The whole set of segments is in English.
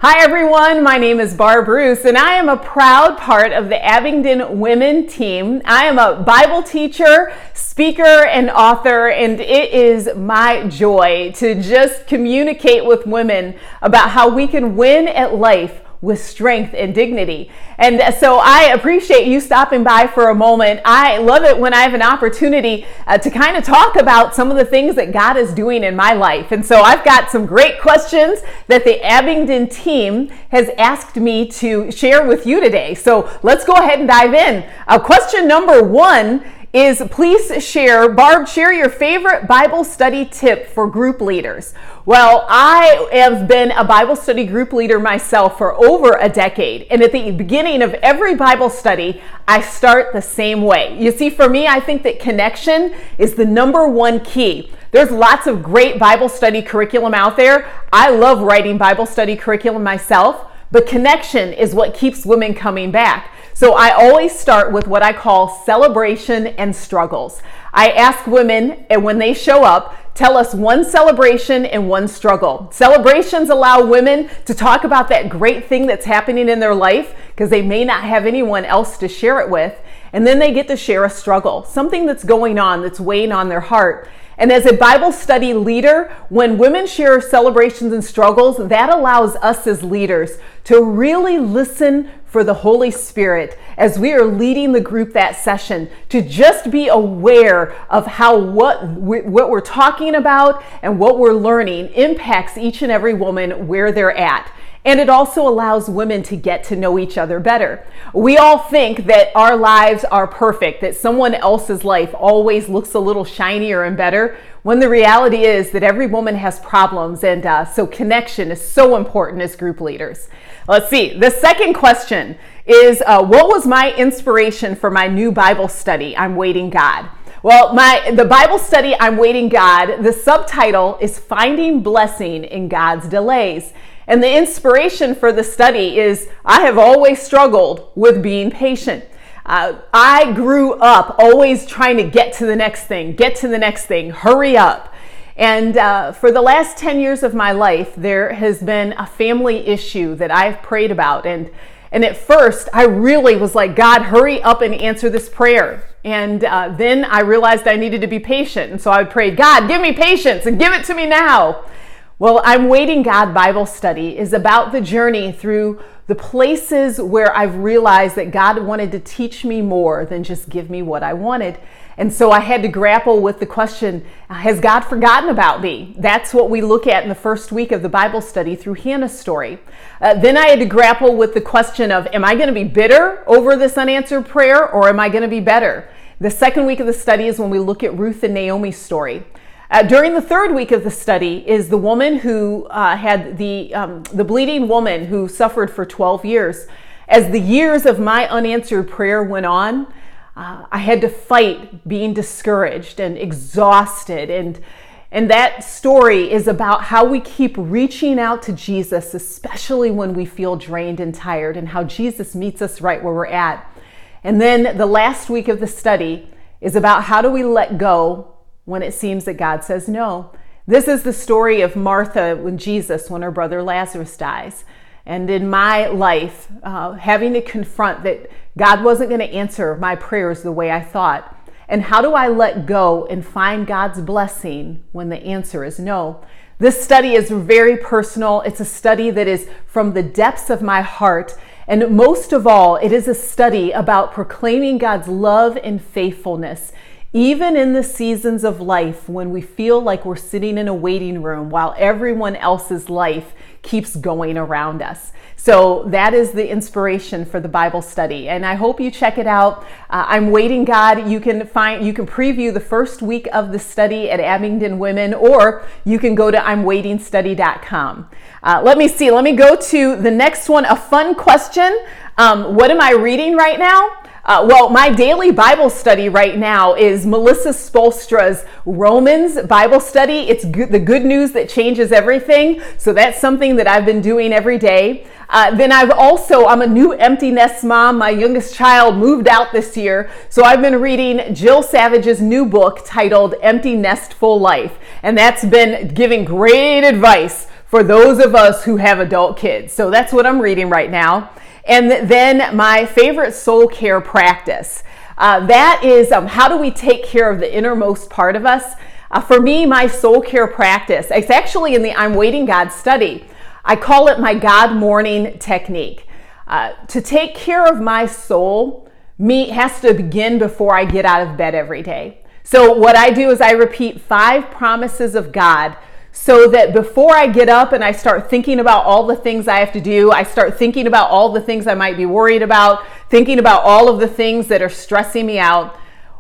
Hi everyone, my name is Barb Roose and I am a proud part of the Abingdon women team. I am a Bible teacher, speaker, and author, and it is my joy to just communicate with women about how we can win at life with strength and dignity. And so I appreciate you stopping by for a moment. I love it when I have an opportunity to kind of talk about some of the things that God is doing in my life. And so I've got some great questions that the Abingdon team has asked me to share with you today. So let's go ahead and dive in. Question number one is, please share your favorite Bible study tip for group leaders. Well, I have been a Bible study group leader myself for over a decade. And at the beginning of every Bible study, I start the same way. You see, for me, I think that connection is the number one key. There's lots of great Bible study curriculum out there. I love writing Bible study curriculum myself, but connection is what keeps women coming back. So I always start with what I call celebration and struggles. I ask women, and when they show up, tell us one celebration and one struggle. Celebrations allow women to talk about that great thing that's happening in their life because they may not have anyone else to share it with. And then they get to share a struggle, something that's going on, that's weighing on their heart. And as a Bible study leader, when women share celebrations and struggles, that allows us as leaders to really listen for the Holy Spirit as we are leading the group that session, to just be aware of how what we're talking about and what we're learning impacts each and every woman where they're at. And it also allows women to get to know each other better. We all think that our lives are perfect, that someone else's life always looks a little shinier and better, when the reality is that every woman has problems, and so connection is so important as group leaders. Let's see. The second question is, what was my inspiration for my new Bible study, I'm Waiting God? Well, the Bible study, I'm Waiting God, the subtitle is Finding Blessing in God's Delays. And the inspiration for the study is, I have always struggled with being patient. I grew up always trying to get to the next thing, hurry up. And for the last 10 years of my life, there has been a family issue that I've prayed about. And at first, I really was like, God, hurry up and answer this prayer. And then I realized I needed to be patient. And so I prayed, God, give me patience and give it to me now. Well, I'm Waiting God Bible Study is about the journey through the places where I've realized that God wanted to teach me more than just give me what I wanted. And so I had to grapple with the question, has God forgotten about me? That's what we look at in the first week of the Bible study through Hannah's story. Then I had to grapple with the question of, am I going to be bitter over this unanswered prayer, or am I going to be better? The second week of the study is when we look at Ruth and Naomi's story. During the third week of the study is the woman who had the bleeding woman who suffered for 12 years. As the years of my unanswered prayer went on, I had to fight being discouraged and exhausted. And that story is about how we keep reaching out to Jesus, especially when we feel drained and tired, and how Jesus meets us right where we're at. And then the last week of the study is about how do we let go when it seems that God says no. This is the story of Martha when her brother Lazarus dies. And in my life, having to confront that God wasn't going to answer my prayers the way I thought. And how do I let go and find God's blessing when the answer is no? This study is very personal. It's a study that is from the depths of my heart. And most of all, it is a study about proclaiming God's love and faithfulness, even in the seasons of life when we feel like we're sitting in a waiting room while everyone else's life keeps going around us. So that is the inspiration for the Bible study, and I hope you check it out. I'm Waiting God. You can preview the first week of the study at Abingdon Women, or you can go to imwaitingstudy.com. Let me go to the next one. A fun question. What am I reading right now? Well, my daily Bible study right now is Melissa Spolstra's Romans Bible study. It's the good news that changes everything. So that's something that I've been doing every day. Then I'm a new empty nest mom. My youngest child moved out this year. So I've been reading Jill Savage's new book titled Empty Nest Full Life. And that's been giving great advice for those of us who have adult kids. So that's what I'm reading right now. And then my favorite soul care practice. That is how do we take care of the innermost part of us? For me, my soul care practice, it's actually in the I'm Waiting God study. I call it my God morning technique. To take care of my soul, has to begin before I get out of bed every day. So what I do is I repeat 5 promises of God so that before I get up and I start thinking about all the things I have to do, I start thinking about all the things I might be worried about, thinking about all of the things that are stressing me out.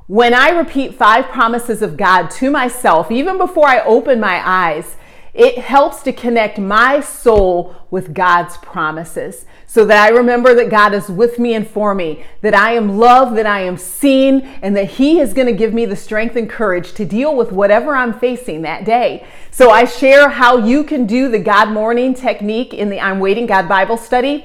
When I repeat 5 promises of God to myself, even before I open my eyes, it helps to connect my soul with God's promises so that I remember that God is with me and for me, that I am loved, that I am seen, and that He is going to give me the strength and courage to deal with whatever I'm facing that day. So I share how you can do the God morning technique in the I'm Waiting God Bible study.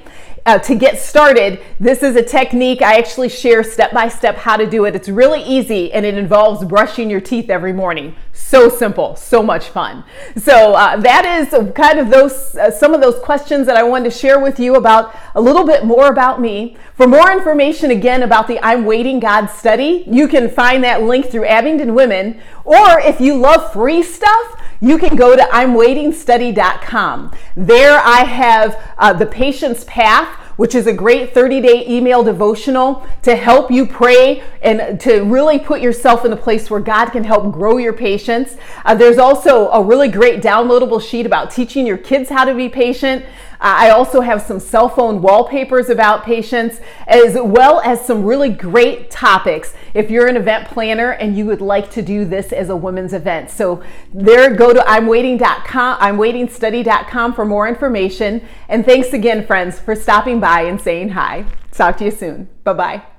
To get started, this is a technique I actually share step-by-step how to do it. It's really easy and it involves brushing your teeth every morning. So simple, so much fun. So that is kind of some of those questions that I wanted to share with you about a little bit more about me. For more information again about the I'm Waiting God study, you can find that link through Abingdon Women, or if you love free stuff, you can go to imwaitingstudy.com. There I have the Patient's Path, which is a great 30-day email devotional to help you pray and to really put yourself in a place where God can help grow your patience. There's also a really great downloadable sheet about teaching your kids how to be patient. I also have some cell phone wallpapers about patience, as well as some really great topics if you're an event planner and you would like to do this as a women's event. So there, go to imwaitingstudy.com for more information. And thanks again, friends, for stopping by and saying hi. Talk to you soon. Bye-bye.